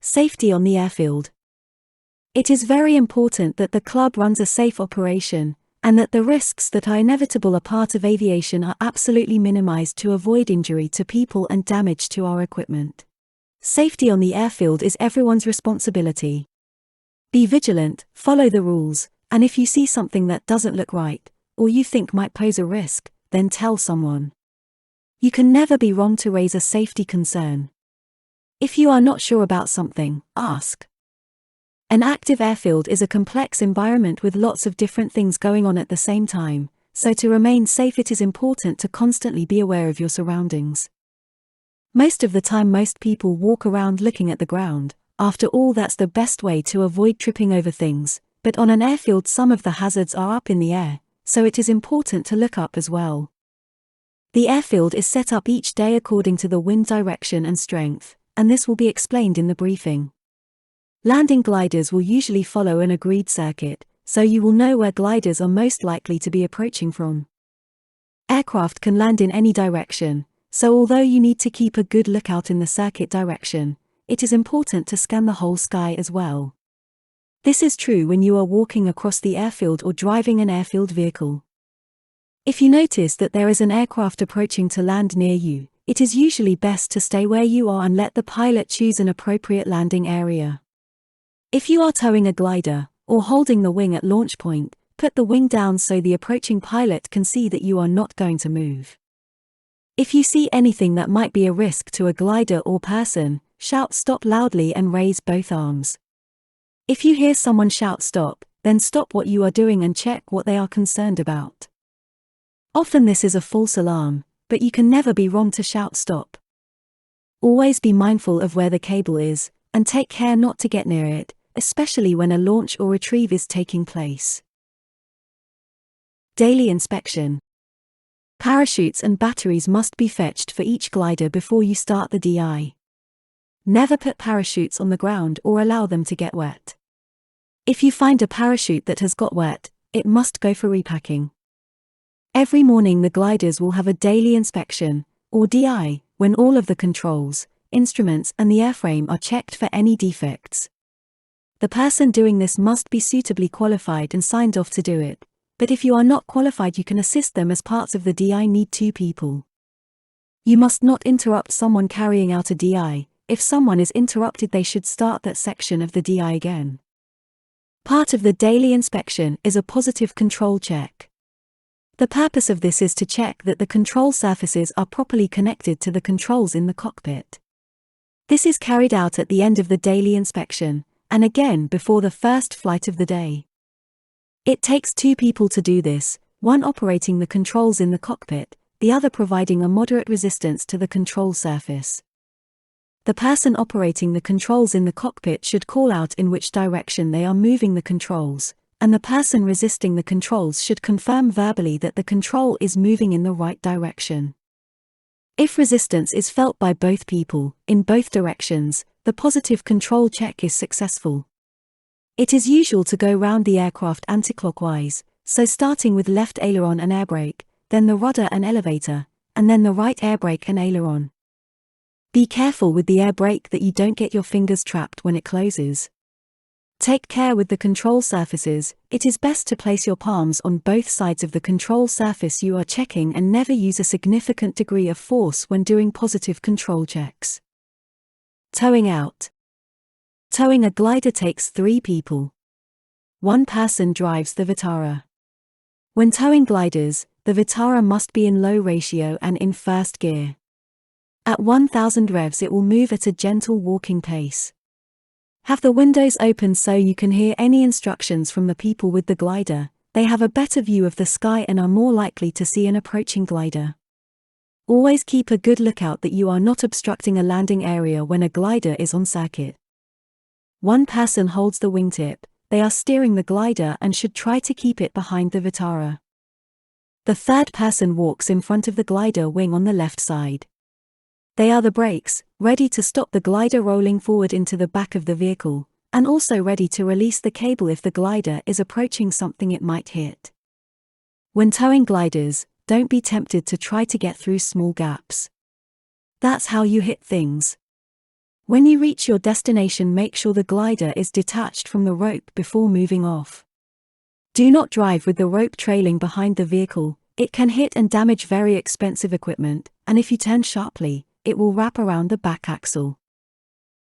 Safety on the airfield. It is very important that the club runs a safe operation, and that the risks that are inevitable a part of aviation are absolutely minimized to avoid injury to people and damage to our equipment. Safety on the airfield is everyone's responsibility. Be vigilant, follow the rules, and if you see something that doesn't look right, or you think might pose a risk, then tell someone. You can never be wrong to raise a safety concern. If you are not sure about something, ask. An active airfield is a complex environment with lots of different things going on at the same time, so to remain safe it is important to constantly be aware of your surroundings. Most of the time most people walk around looking at the ground. After all, that's the best way to avoid tripping over things, but on an airfield some of the hazards are up in the air, so it is important to look up as well. The airfield is set up each day according to the wind direction and strength, and this will be explained in the briefing. Landing gliders will usually follow an agreed circuit, so you will know where gliders are most likely to be approaching from. Aircraft can land in any direction, so although you need to keep a good lookout in the circuit direction, it is important to scan the whole sky as well. This is true when you are walking across the airfield or driving an airfield vehicle. If you notice that there is an aircraft approaching to land near you, it is usually best to stay where you are and let the pilot choose an appropriate landing area. If you are towing a glider, or holding the wing at launch point, put the wing down so the approaching pilot can see that you are not going to move. If you see anything that might be a risk to a glider or person, shout stop loudly and raise both arms. If you hear someone shout stop, then stop what you are doing and check what they are concerned about. Often this is a false alarm, but you can never be wrong to shout stop. Always be mindful of where the cable is, and take care not to get near it, especially when a launch or retrieve is taking place. Daily inspection. Parachutes and batteries must be fetched for each glider before you start the DI. Never put parachutes on the ground or allow them to get wet. If you find a parachute that has got wet, it must go for repacking. Every morning the gliders will have a daily inspection, or DI, when all of the controls, instruments and the airframe are checked for any defects. The person doing this must be suitably qualified and signed off to do it, but if you are not qualified you can assist them as parts of the DI need 2 people. You must not interrupt someone carrying out a DI. If someone is interrupted they should start that section of the DI again. Part of the daily inspection is a positive control check. The purpose of this is to check that the control surfaces are properly connected to the controls in the cockpit. This is carried out at the end of the daily inspection, and again before the first flight of the day. It takes 2 people to do this, one operating the controls in the cockpit, the other providing a moderate resistance to the control surface. The person operating the controls in the cockpit should call out in which direction they are moving the controls, and the person resisting the controls should confirm verbally that the control is moving in the right direction. If resistance is felt by both people, in both directions, the positive control check is successful. It is usual to go round the aircraft anticlockwise, so starting with left aileron and air brake, then the rudder and elevator, and then the right air brake and aileron. Be careful with the air brake that you don't get your fingers trapped when it closes. Take care with the control surfaces. It is best to place your palms on both sides of the control surface you are checking and never use a significant degree of force when doing positive control checks. Towing out. Towing a glider takes 3 people. 1 person drives the Vitara. When towing gliders, the Vitara must be in low ratio and in first gear. At 1000 revs it will move at a gentle walking pace. Have the windows open so you can hear any instructions from the people with the glider. They have a better view of the sky and are more likely to see an approaching glider. Always keep a good lookout that you are not obstructing a landing area when a glider is on circuit. 1 person holds the wingtip. They are steering the glider and should try to keep it behind the Vitara. The 3rd person walks in front of the glider wing on the left side. They are the brakes, ready to stop the glider rolling forward into the back of the vehicle, and also ready to release the cable if the glider is approaching something it might hit. When towing gliders, don't be tempted to try to get through small gaps. That's how you hit things. When you reach your destination, make sure the glider is detached from the rope before moving off. Do not drive with the rope trailing behind the vehicle. It can hit and damage very expensive equipment, and if you turn sharply, it will wrap around the back axle.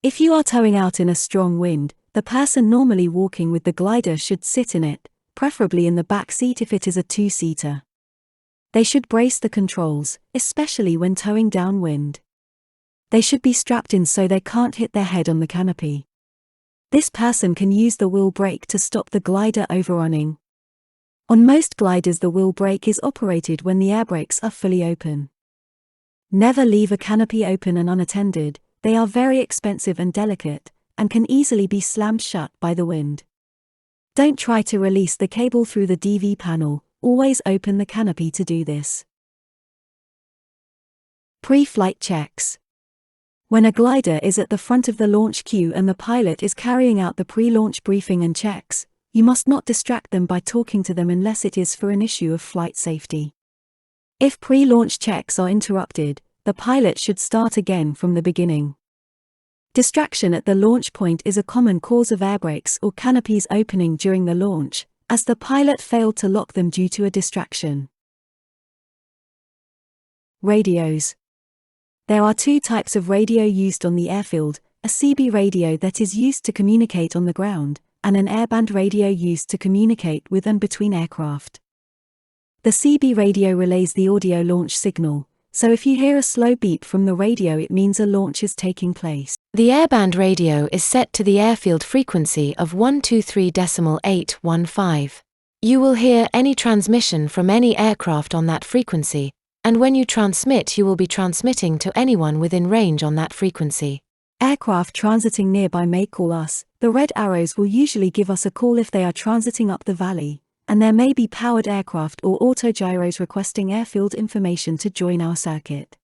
If you are towing out in a strong wind, the person normally walking with the glider should sit in it, preferably in the back seat if it is a two-seater. They should brace the controls, especially when towing downwind. They should be strapped in so they can't hit their head on the canopy. This person can use the wheel brake to stop the glider overrunning. On most gliders, the wheel brake is operated when the air brakes are fully open. Never leave a canopy open and unattended. They are very expensive and delicate, and can easily be slammed shut by the wind. Don't try to release the cable through the DV panel, always open the canopy to do this. Pre-flight checks. When a glider is at the front of the launch queue and the pilot is carrying out the pre-launch briefing and checks, you must not distract them by talking to them unless it is for an issue of flight safety. If pre-launch checks are interrupted, the pilot should start again from the beginning. Distraction at the launch point is a common cause of air brakes or canopies opening during the launch, as the pilot failed to lock them due to a distraction. Radios. There are two types of radio used on the airfield: a CB radio that is used to communicate on the ground, and an airband radio used to communicate with and between aircraft. The CB radio relays the audio launch signal, so if you hear a slow beep from the radio, it means a launch is taking place. The airband radio is set to the airfield frequency of 123.815. You will hear any transmission from any aircraft on that frequency, and when you transmit, you will be transmitting to anyone within range on that frequency. Aircraft transiting nearby may call us. The red arrows will usually give us a call if they are transiting up the valley, and there may be powered aircraft or autogyros requesting airfield information to join our circuit.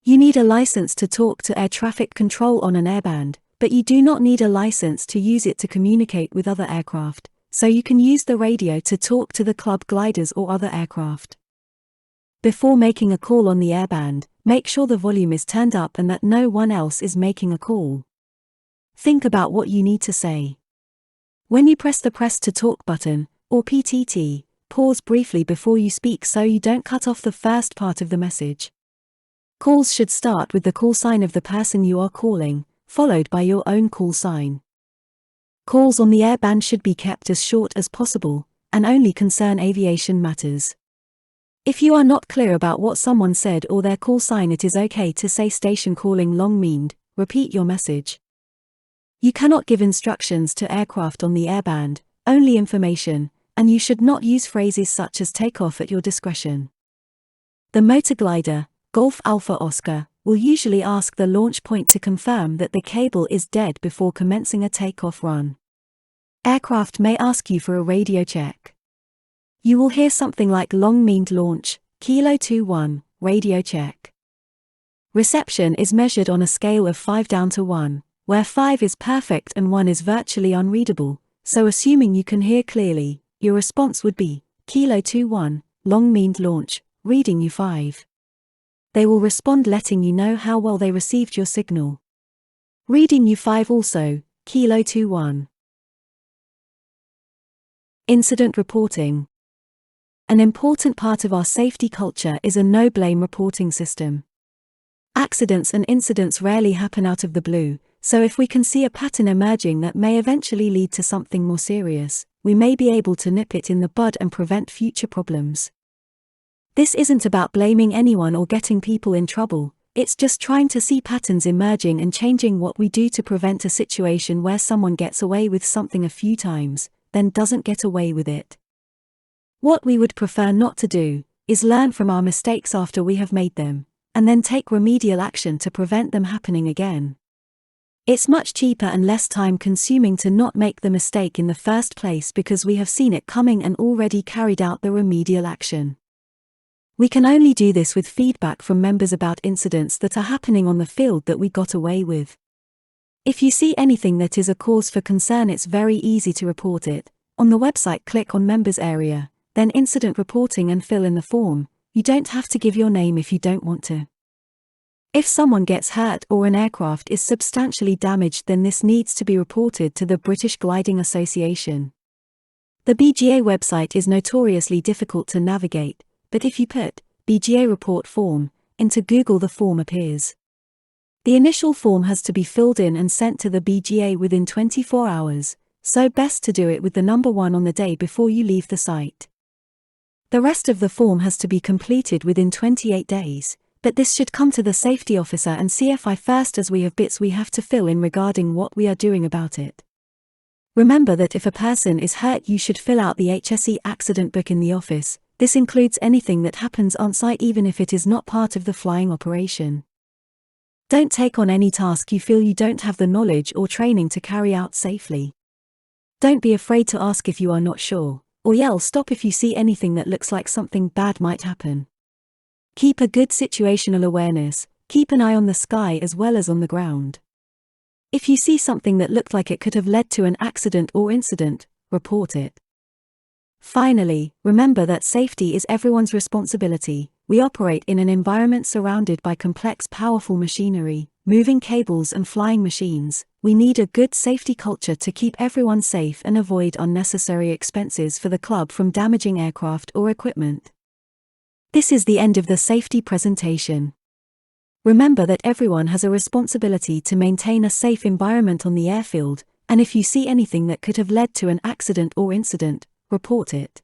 You need a license to talk to air traffic control on an airband, but you do not need a license to use it to communicate with other aircraft, so you can use the radio to talk to the club gliders or other aircraft. Before making a call on the airband, make sure the volume is turned up and that no one else is making a call. Think about what you need to say. When you press the press to talk button, or PTT, pause briefly before you speak so you don't cut off the first part of the message. Calls should start with the call sign of the person you are calling, followed by your own call sign. Calls on the airband should be kept as short as possible, and only concern aviation matters. If you are not clear about what someone said or their call sign, it is okay to say station calling long meaned. Repeat your message. You cannot give instructions to aircraft on the airband, only information, and you should not use phrases such as take off at your discretion. The motor glider, Golf Alpha Oscar, will usually ask the launch point to confirm that the cable is dead before commencing a takeoff run. Aircraft may ask you for a radio check. You will hear something like long meaned launch, Kilo 21, radio check. Reception is measured on a scale of 5 down to 1, where 5 is perfect and 1 is virtually unreadable, so assuming you can hear clearly, your response would be, Kilo 21, long meaned launch, reading you 5. They will respond letting you know how well they received your signal. Reading you 5 also, Kilo 21. Incident reporting. An important part of our safety culture is a no-blame reporting system. Accidents and incidents rarely happen out of the blue, so if we can see a pattern emerging that may eventually lead to something more serious, we may be able to nip it in the bud and prevent future problems. This isn't about blaming anyone or getting people in trouble, it's just trying to see patterns emerging and changing what we do to prevent a situation where someone gets away with something a few times, then doesn't get away with it. What we would prefer not to do is learn from our mistakes after we have made them, and then take remedial action to prevent them happening again. It's much cheaper and less time-consuming to not make the mistake in the first place because we have seen it coming and already carried out the remedial action. We can only do this with feedback from members about incidents that are happening on the field that we got away with. If you see anything that is a cause for concern, it's very easy to report it. On the website, click on Members area, then Incident Reporting and fill in the form. You don't have to give your name if you don't want to. If someone gets hurt or an aircraft is substantially damaged, then this needs to be reported to the British Gliding Association. The BGA website is notoriously difficult to navigate, but if you put BGA report form into Google, the form appears. The initial form has to be filled in and sent to the BGA within 24 hours, so best to do it with the number 1 on the day before you leave the site. The rest of the form has to be completed within 28 days, but this should come to the safety officer and CFI first, as we have bits we have to fill in regarding what we are doing about it. Remember that if a person is hurt, you should fill out the HSE accident book in the office. This includes anything that happens on site, even if it is not part of the flying operation. Don't take on any task you feel you don't have the knowledge or training to carry out safely. Don't be afraid to ask if you are not sure, or yell stop if you see anything that looks like something bad might happen. Keep a good situational awareness, keep an eye on the sky as well as on the ground. If you see something that looked like it could have led to an accident or incident, report it. Finally, remember that safety is everyone's responsibility. We operate in an environment surrounded by complex, powerful machinery, moving cables and flying machines. We need a good safety culture to keep everyone safe and avoid unnecessary expenses for the club from damaging aircraft or equipment. This is the end of the safety presentation. Remember that everyone has a responsibility to maintain a safe environment on the airfield, and if you see anything that could have led to an accident or incident, report it.